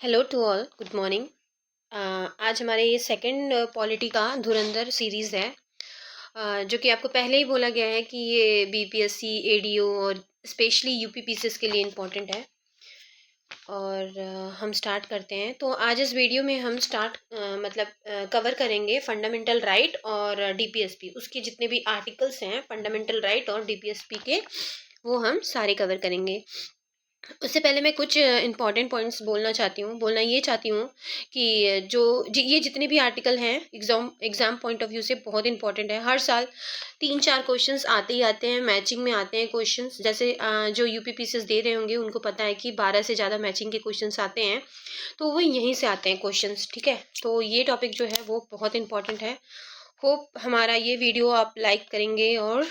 Hello to all, good morning. आज हमारे ये सेकंड पॉलिटी का धुरंधर सीरीज़ है, जो कि आपको पहले ही बोला गया है कि ये बीपीएससी, एडीओ और स्पेशली यूपीपीसीएस के लिए इम्पोर्टेंट है। और हम स्टार्ट करते हैं। तो आज इस वीडियो में हम कवर करेंगे फंडामेंटल राइट और डीपीएसपी, उसके जितने भी आर्टिकल्स हैं फंडामेंटल राइट और डीपीएसपी के, वो हम सारे कवर करेंगे। उससे पहले मैं कुछ इंपॉर्टेंट पॉइंट्स बोलना ये चाहती हूँ कि ये जितने भी आर्टिकल हैं एग्ज़ाम पॉइंट ऑफ व्यू से बहुत इंपॉर्टेंट है। हर साल 3-4 क्वेश्चंस आते ही आते हैं, मैचिंग में आते हैं क्वेश्चंस। जैसे जो यूपीपीसीएस दे रहे होंगे उनको पता है कि 12 से ज़्यादा मैचिंग के क्वेश्चंस आते हैं, तो वो यहीं से आते हैं क्वेश्चंस, ठीक है। तो ये टॉपिक जो है वो बहुत इंपॉर्टेंट है। होप हमारा ये वीडियो आप लाइक करेंगे और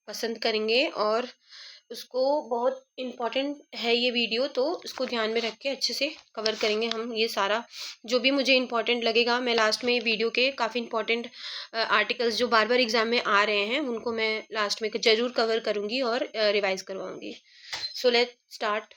पसंद करेंगे, और उसको बहुत इम्पॉर्टेंट है ये वीडियो, तो इसको ध्यान में रख के अच्छे से कवर करेंगे हम ये सारा। जो भी मुझे इम्पॉर्टेंट लगेगा मैं लास्ट में वीडियो के काफ़ी इम्पॉर्टेंट आर्टिकल्स जो बार बार एग्जाम में आ रहे हैं उनको मैं लास्ट में ज़रूर कवर करूँगी और रिवाइज करवाऊँगी। So let start.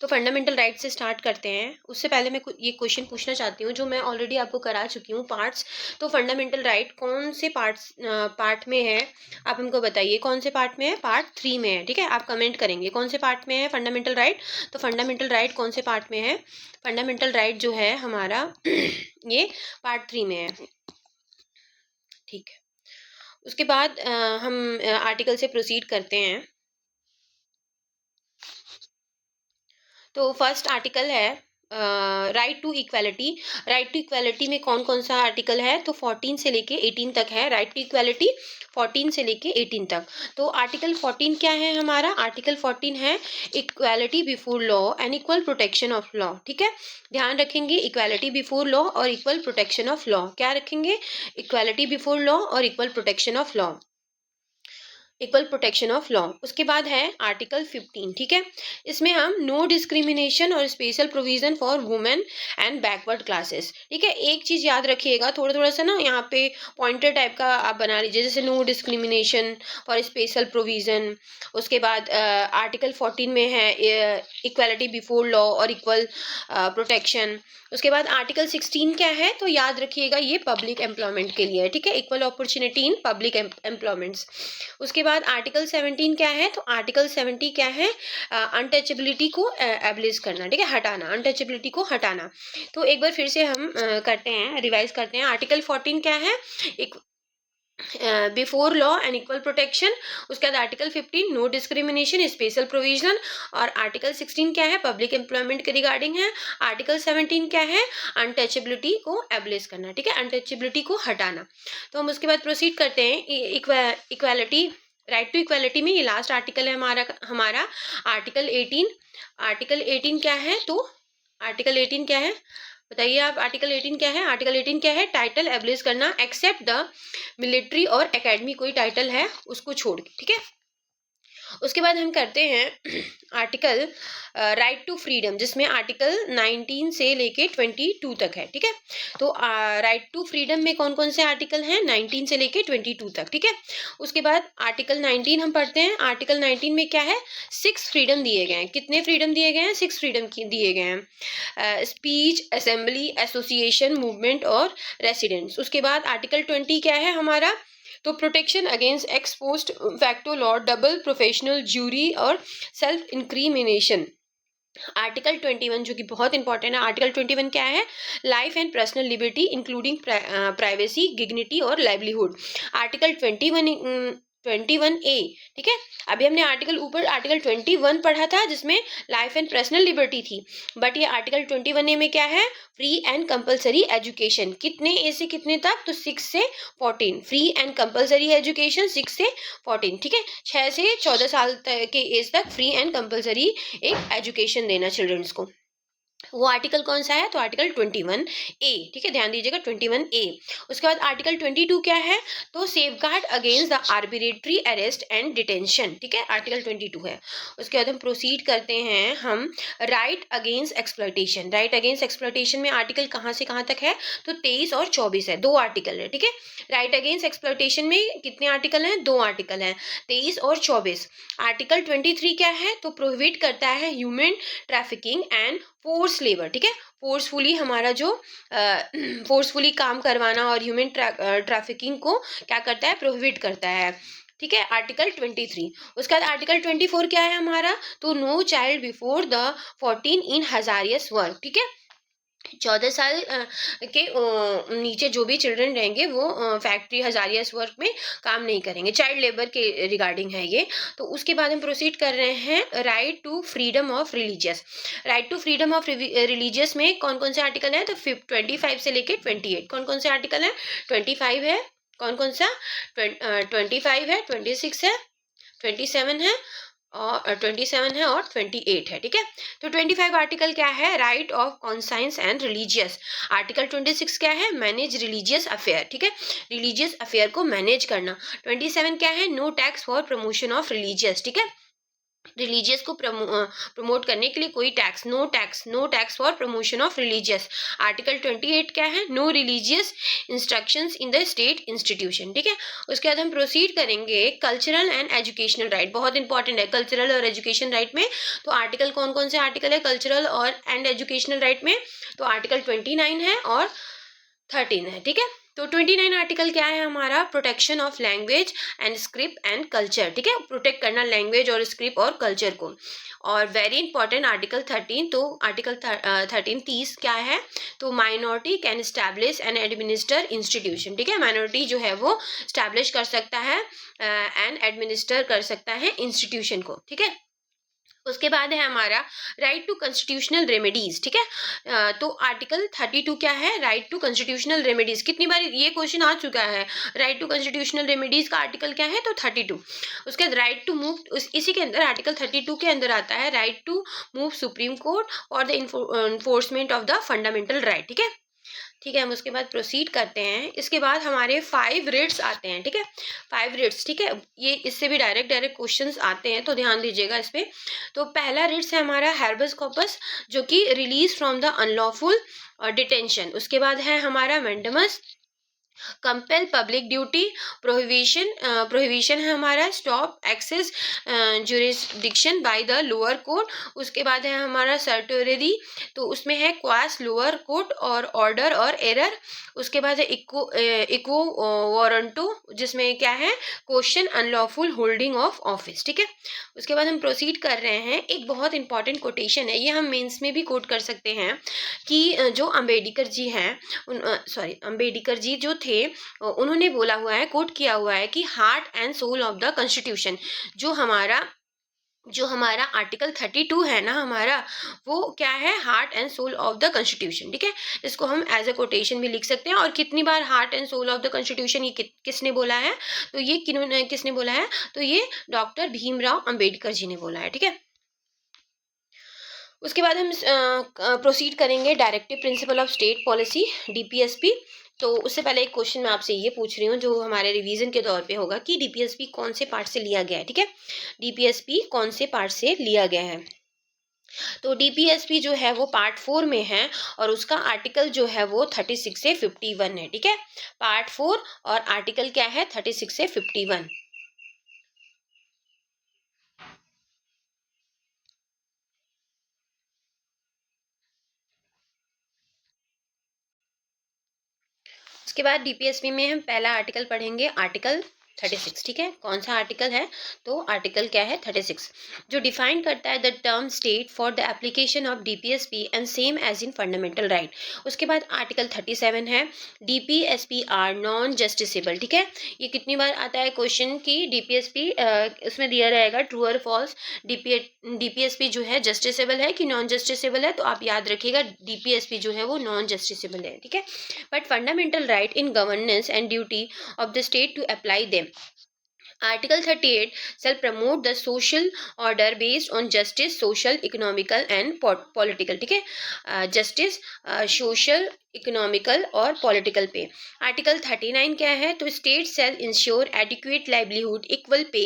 तो फंडामेंटल राइट से स्टार्ट करते हैं। उससे पहले मैं ये क्वेश्चन पूछना चाहती हूँ जो मैं ऑलरेडी आपको करा चुकी हूँ, पार्ट्स। तो फंडामेंटल राइट कौन से पार्ट में है, आप हमको बताइए कौन से पार्ट में है। पार्ट 3 में है, ठीक है। आप कमेंट करेंगे कौन से पार्ट में है फंडामेंटल राइट। तो फंडामेंटल राइट कौन से पार्ट में है? फंडामेंटल राइट जो है हमारा ये पार्ट 3 में है, ठीक है। उसके बाद हम आर्टिकल से प्रोसीड करते हैं। तो फर्स्ट आर्टिकल है right to equality. Right to equality में कौन कौन सा आर्टिकल है? तो 14 से लेके 18 तक है। राइट टू इक्वालिटी 14 से लेके 18 तक। तो आर्टिकल 14 क्या है हमारा? आर्टिकल 14 है equality before law and equal protection of law, ठीक है। ध्यान रखेंगे, इक्वालिटी बिफोर लॉ और इक्वल प्रोटेक्शन ऑफ लॉ। क्या रखेंगे? इक्वालिटी बिफोर लॉ और equal protection of law, equal protection of law. उसके बाद है आर्टिकल 15, ठीक है। इसमें हम नो डिस्क्रिमिनेशन और special provision for women and backward classes, ठीक है। एक चीज याद रखिएगा, थोड़ा थोड़ा सा ना यहाँ पे पॉइंटर टाइप का आप बना लीजिए, जैसे no discrimination for special provision. उसके बाद आर्टिकल 14 में है इक्वालिटी बिफोर लॉ और इक्वल प्रोटेक्शन। उसके बाद आर्टिकल 16 क्या है? तो याद रखिएगा ये पब्लिक एम्प्लॉयमेंट के लिए है, ठीक है। Equal opportunity in public employments. उसके बाद आर्टिकल 17 क्या है? तो आर्टिकल 70 क्या है? अनटचेबिलिटी को एबलिश करना, ठीक है, हटाना, अनटचेबिलिटी को हटाना। तो एक बार फिर से हम करते हैं, रिवाइज करते हैं। आर्टिकल 14 क्या है? एक before law and equal protection. उसके बाद article 15 no discrimination special provision. और आर्टिकल 16 क्या है? पब्लिक एम्प्लॉयमेंट के रिगार्डिंग है। आर्टिकल 17 क्या है? अनटचेबिलिटी को एबलिश करना, ठीक है, अनटचेबिलिटी को हटाना। तो हम उसके बाद प्रोसीड करते हैं इक्वालिटी, राइट टू इक्वालिटी में। ये लास्ट आर्टिकल है हमारा आर्टिकल 18। आर्टिकल 18 क्या है? तो आर्टिकल 18 क्या है बताइए आप? आर्टिकल 18 क्या है? आर्टिकल 18 क्या है? टाइटल एबलिश करना एक्सेप्ट द मिलिट्री और एकेडमी, कोई टाइटल है उसको छोड़ के, ठीक है। उसके बाद हम करते हैं आर्टिकल राइट टू फ्रीडम, जिसमें आर्टिकल 19 से लेके 22 तक है, ठीक है। तो राइट टू फ्रीडम में कौन कौन से आर्टिकल हैं? 19 से लेके 22 तक, ठीक है। उसके बाद आर्टिकल 19 हम पढ़ते हैं। आर्टिकल 19 में क्या है? 6 फ्रीडम दिए गए हैं। कितने फ्रीडम दिए गए हैं? 6 फ्रीडम दिए गए हैं, स्पीच, असेंबली, एसोसिएशन, मूवमेंट और रेसिडेंस। उसके बाद आर्टिकल 20 क्या है हमारा? तो protection against x post facto law, double professional jury और सेल्फ इंक्रीमिनेशन। आर्टिकल 21 जो कि बहुत इंपॉर्टेंट है। आर्टिकल 21 क्या है? Life and personal liberty including privacy, dignity और लाइवलीहुड। आर्टिकल 21A, ठीक है। अभी हमने आर्टिकल 21 पढ़ा था जिसमें लाइफ एंड पर्सनल लिबर्टी थी, बट ये आर्टिकल 21A में क्या है? Free and compulsory education. कितने ए से कितने तक? तो 6 से 14। फ्री एंड कंपलसरी एजुकेशन 6 से 14, ठीक है। 6 से 14 साल के एज तक फ्री एंड कंपलसरी एक एजुकेशन देना चिल्ड्रंस को। वो आर्टिकल कौन सा है, तो आर्टिकल 21A, ठीक है, ध्यान दीजिएगा 21A। उसके बाद आर्टिकल 22 क्या है, तो safe guard against the arbitrary arrest and detention, ठीक है, आर्टिकल 22 है। उसके बाद हम प्रोसीड करते हैं हम right against exploitation. Right against exploitation में आर्टिकल कहाँ से कहाँ तक है, तो 23 और 24 है, 2 आर्टिकल है, ठीक है। राइट अगेंस्ट एक्सप्लॉयटेशन में कितने आर्टिकल हैं, 2 आर्टिकल हैं, 23 और 24। आर्टिकल 23 क्या है, तो प्रोहिबिट करता है human trafficking and force labour, ठीक है, फोर्सफुली हमारा जो फोर्सफुली काम करवाना और ह्यूमन ट्रैफिकिंग को क्या करता है, प्रोहिबिट करता है, ठीक है, आर्टिकल 23। उसके बाद आर्टिकल 24 क्या है हमारा, तो no child before the 14 in hazardous work, ठीक है, 14 साल के नीचे जो भी चिल्ड्रन रहेंगे वो फैक्ट्री हजारियस वर्क में काम नहीं करेंगे, चाइल्ड लेबर के रिगार्डिंग है ये। तो उसके बाद हम प्रोसीड कर रहे हैं right to freedom of religious. Right to freedom of religious में कौन कौन से आर्टिकल है, तो 25 से लेके 28 कौन कौन से आर्टिकल है, 25 है, कौन कौन सा, 25 है, 26 है, 27 है और 27 है और 28 है, ठीक है। तो 25 आर्टिकल क्या है, right of conscience and religious. Article 26 क्या है, मैनेज रिलीजियस अफेयर, ठीक है, रिलीजियस अफेयर को मैनेज करना। 27 क्या है, no tax for promotion of religious, ठीक है, रिलीजियस को प्रमोट करने के लिए कोई tax, no tax for promotion of religious. Article 28 क्या है, no religious instructions in the state institution, ठीक है। उसके बाद हम प्रोसीड करेंगे कल्चरल एंड एजुकेशनल राइट, बहुत इंपॉर्टेंट है कल्चरल और एजुकेशन राइट में। तो आर्टिकल कौन कौन से आर्टिकल है कल्चरल और एंड एजुकेशनल राइट में, तो आर्टिकल 29 है और 13 है, ठीक है। तो 29 आर्टिकल क्या है हमारा, protection of language and script and culture, ठीक है, प्रोटेक्ट करना लैंग्वेज और स्क्रिप्ट और कल्चर को। और वेरी इंपॉर्टेंट आर्टिकल 13, तो आर्टिकल 30 क्या है, तो minority can establish and administer institution, ठीक है, माइनॉरिटी जो है वो स्टैब्लिश कर सकता है एंड एडमिनिस्टर कर सकता है इंस्टीट्यूशन को, ठीक है। उसके बाद है हमारा राइट टू कॉन्स्टिट्यूशनल रेमेडीज, ठीक है। तो आर्टिकल 32 क्या है, राइट टू कॉन्स्टिट्यूशनल रेमेडीज, कितनी बार ये क्वेश्चन आ चुका है, राइट टू कॉन्स्टिट्यूशनल रेमेडीज का आर्टिकल क्या है, तो 32। उसके बाद राइट टू मूव, इसी के अंदर आर्टिकल 32 के अंदर आता है right to move supreme court और the enforcement of the fundamental right, ठीक है, ठीक है। हम उसके बाद प्रोसीड करते हैं, इसके बाद हमारे 5 रिट्स आते हैं, ठीक है, 5 रिट्स, ठीक है, ये इससे भी डायरेक्ट क्वेश्चंस आते हैं, तो ध्यान दीजिएगा इस पे। तो पहला रिट्स है हमारा हैर्बस कॉर्पस, जो कि release from the unlawful detention. उसके बाद है हमारा mandamus compel public duty, prohibition है हमारा stop excess jurisdiction by the lower court. उसके बाद है हमारा सर्टोरी, तो उसमें है क्वास लोअर कोर्ट और ऑर्डर और एरर। उसके बाद है इक्वो वारंटो, जिसमें क्या है question unlawful holding of office, ठीक है। उसके बाद हम प्रोसीड कर रहे हैं, एक बहुत इंपॉर्टेंट कोटेशन है, ये हम मेंस में भी कोट कर सकते हैं कि जो अम्बेडकर जी हैं, अम्बेडकर जी जो थे, उन्होंने बोला हुआ है, कोट किया हुआ है कि heart and soul of the constitution, जो हमारा आर्टिकल 32 है ना हमारा, वो क्या है, heart and soul of the constitution, ठीक है। इसको हम एज अ कोटेशन भी लिख सकते हैं। और कितनी बार heart and soul of the constitution ये किसने बोला है, तो ये किसने बोला है, तो ये डॉक्टर भीमराव अंबेडकर जी ने बोला है, ठीक है। उसके बाद हम प्रोसीड करेंगे directive principle of state policy, DPSP. तो उससे पहले एक क्वेश्चन मैं आपसे ये पूछ रही हूँ जो हमारे रिवीजन के तौर पे होगा कि डीपीएसपी कौन से पार्ट से लिया गया है, ठीक है, डीपीएसपी कौन से पार्ट से लिया गया है। तो डीपीएसपी जो है वो पार्ट 4 में है और उसका आर्टिकल जो है वो 36 से 51 है, ठीक है, पार्ट 4 और आर्टिकल क्या है 36 से 51। उसके बाद डीपीएसपी में हम पहला आर्टिकल पढ़ेंगे, आर्टिकल 36, ठीक है, कौन सा आर्टिकल है, तो आर्टिकल क्या है 36, जो डिफाइन करता है the term state for the application of DPSP and same as in fundamental right. उसके बाद आर्टिकल 37 है डीपीएसपी आर नॉन जस्टिसेबल, ठीक है, ये कितनी बार आता है क्वेश्चन की डीपीएसपी, उसमें दिया रहेगा ट्रू और फॉल्स, डीपीएसपी जो है जस्टिसेबल है कि नॉन जस्टिसेबल है, तो आप याद रखिएगा डीपीएसपी जो है वो नॉन जस्टिसेबल है, ठीक है। But fundamental right in governance and duty of the state to apply them, article 38 shall promote the social order based on justice, social, economical and political. ठीक है, जस्टिस, सोशल, इकोनॉमिकल और political पे. Article 39 क्या है? तो state shall ensure adequate livelihood, equal pay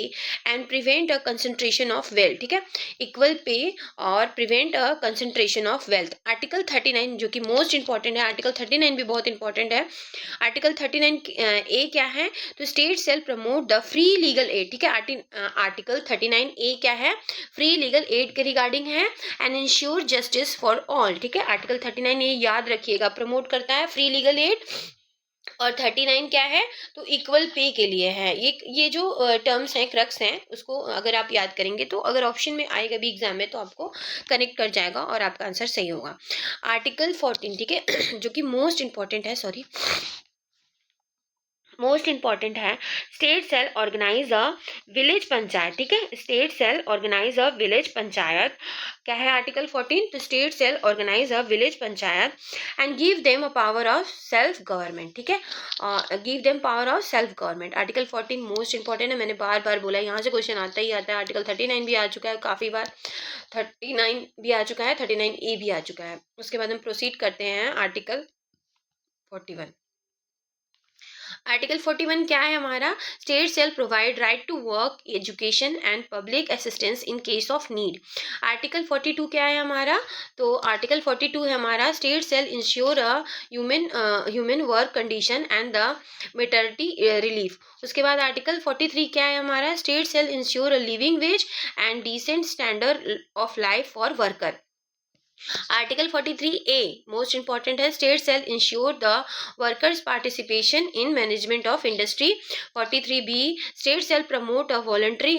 and prevent a concentration of wealth. ठीक है, equal pay और prevent a concentration of wealth. Article 39 जो कि मोस्ट इंपॉर्टेंट है, आर्टिकल 39 भी बहुत इंपॉर्टेंट है. आर्टिकल 39 ए क्या है? तो state shall promote the free legal aid. ठीक है, आर्टिकल 39 ए क्या है? फ्री लीगल एड के रिगार्डिंग है and ensure justice for all. ठीक है, आर्टिकल 39 ए याद रखिएगा, प्रमोट करता है फ्री लीगल एड. और 39 क्या है? तो इक्वल पे के लिए है. ये जो टर्म्स हैं, क्रक्स हैं, उसको अगर आप याद करेंगे तो अगर ऑप्शन में आएगा भी एग्जाम में तो आपको कनेक्ट कर जाएगा और आपका आंसर सही होगा. आर्टिकल 14, ठीक है, जो कि मोस्ट इंपॉर्टेंट है, सॉरी मोस्ट इंपॉर्टेंट है. State shall organise a village panchayat. ठीक है, state shall organise a village panchayat. क्या है आर्टिकल 14? तो state shall organise a village panchayat and give them a power of self government. ठीक है, give them power of self government. Article 14 most important है, मैंने बार बार बोला, यहाँ से क्वेश्चन आता ही आता है. आर्टिकल 39 भी आ चुका है काफ़ी बार, 39 भी आ चुका है, 39 ए भी आ चुका है. उसके बाद हम प्रोसीड करते हैं आर्टिकल 41. आर्टिकल 41 क्या है हमारा? State shall provide right to work, education and public assistance in case of need. Article 42 क्या है हमारा? तो आर्टिकल 42 है हमारा state shall ensure a human work condition and the maternity relief. उसके बाद आर्टिकल 43 क्या है हमारा? State shall ensure a living wage and decent standard of life for worker. Article 43 A most important है. State shall ensure the workers participation in management of industry. 43 B state shall promote a voluntary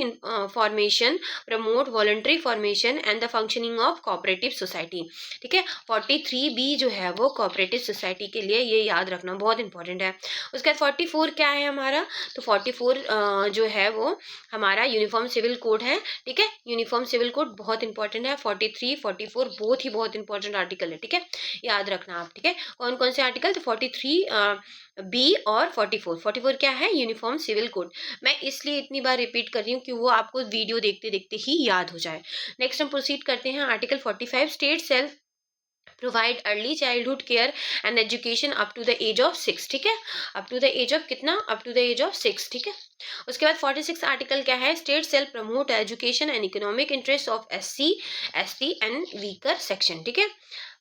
formation, promote voluntary formation and the functioning of cooperative society. ठीक है, 43 B जो है वो cooperative society के लिए, ये याद रखना बहुत इंपॉर्टेंट है. उसके बाद 44 क्या है हमारा? तो 44 जो है वो हमारा यूनिफॉर्म सिविल कोड है. ठीक है, यूनिफॉर्म सिविल कोड बहुत इंपॉर्टेंट है. 43 44 बहुत ही बहुत इंपॉर्टेंट आर्टिकल है. ठीक है, याद रखना आप. ठीक है, कौन कौन से आर्टिकल? तो 43 बी और 44 क्या है? Uniform civil code. मैं इसलिए इतनी बार रिपीट कर रही हूँ कि वो आपको वीडियो देखते देखते ही याद हो जाए. नेक्स्ट हम प्रोसीड करते हैं article 45. State shall provide early childhood care and education up to the age of 6. ठीक है, up to the age of कितना? Up to the age of 6. ठीक है, उसके बाद 46 आर्टिकल क्या है? State shall promote education and economic interest of SC ST and weaker section. ठीक है,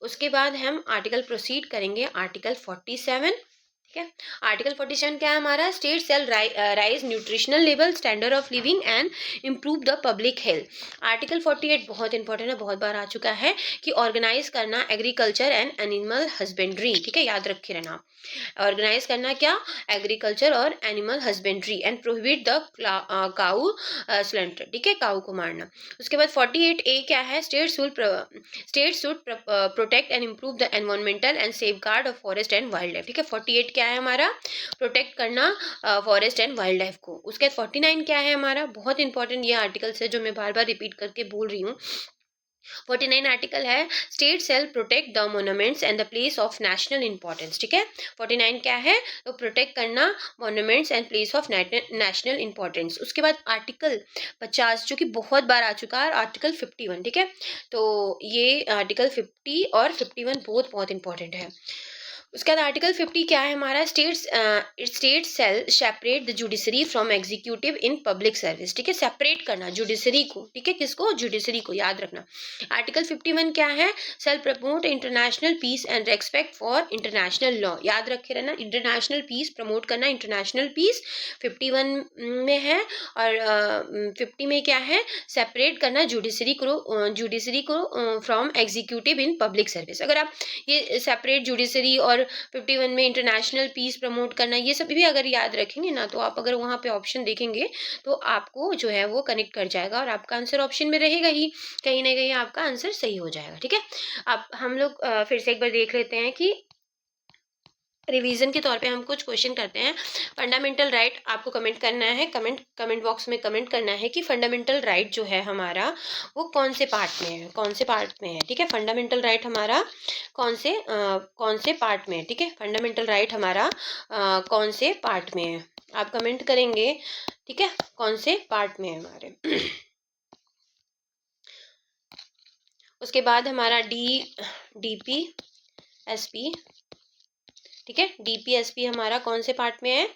उसके बाद हम आर्टिकल प्रोसीड करेंगे आर्टिकल 47. ठीक है, आर्टिकल 47 क्या है हमारा? State shall raise nutritional level, standard of living and improve the public health. Article 48 बहुत इंपॉर्टेंट है, बहुत बार आ चुका है, कि ऑर्गेनाइज करना एग्रीकल्चर एंड एनिमल हस्बेंड्री. ठीक है, याद रखे रहना, ऑर्गेनाइज करना क्या? एग्रीकल्चर और animal husbandry and prohibit the cow slaughter. ठीक है, काऊ को मारना. उसके बाद 48 ए क्या है? State should protect and improve the environmental and safe guard of forest and wild life. ठीक है, 48 क्या है हमारा? प्रोटेक्ट करना फॉरेस्ट एंड वाइल्ड लाइफ को. उसके बाद 49 क्या है हमारा? बहुत इंपॉर्टेंट ये आर्टिकल्स है जो मैं बार बार रिपीट करके बोल रही हूँ. 49 आर्टिकल है state shall protect the monuments and the place of national importance. ठीक है, 49 क्या है? तो प्रोटेक्ट करना monuments and place of national importance. उसके बाद आर्टिकल 50 जो कि बहुत बार आ चुका है, आर्टिकल 51. ठीक है, तो ये आर्टिकल 50 और 51 बहुत बहुत इंपॉर्टेंट है. उसके बाद आर्टिकल 50 क्या है हमारा? State shall separate the judiciary from executive in public service. ठीक है, सेपरेट करना जुडिशरी को. ठीक है, किसको? जुडिशरी को, याद रखना. आर्टिकल 51 क्या है? Shall promote international peace and respect for international law. याद रखे रहना, इंटरनेशनल पीस प्रमोट करना, इंटरनेशनल पीस 51 में है. और 50 में क्या है? सेपरेट करना जुडिशरी को from executive in public service. अगर आप ये सेपरेट जुडिशरी और 51 में इंटरनेशनल पीस प्रमोट करना, ये सब भी अगर याद रखेंगे ना, तो आप अगर वहाँ पे ऑप्शन देखेंगे तो आपको जो है वो कनेक्ट कर जाएगा और आपका आंसर ऑप्शन में रहेगा ही, कहीं ना कहीं आपका आंसर सही हो जाएगा. ठीक है, अब हम लोग फिर से एक बार देख लेते हैं कि रिवीजन के तौर पे हम कुछ क्वेश्चन करते हैं. फंडामेंटल राइट आपको कमेंट करना है, कमेंट बॉक्स में कमेंट करना है कि फंडामेंटल राइट जो है हमारा वो कौन से पार्ट में है, कौन से पार्ट में है. ठीक है, फंडामेंटल राइट हमारा कौन से पार्ट में है. ठीक है, फंडामेंटल राइट हमारा कौन से पार्ट में है. आप कमेंट करेंगे, ठीक है, कौन से पार्ट में है हमारे। उसके बाद हमारा डीपी एसपी, ठीक है, डीपी एसपी हमारा कौन से पार्ट में है,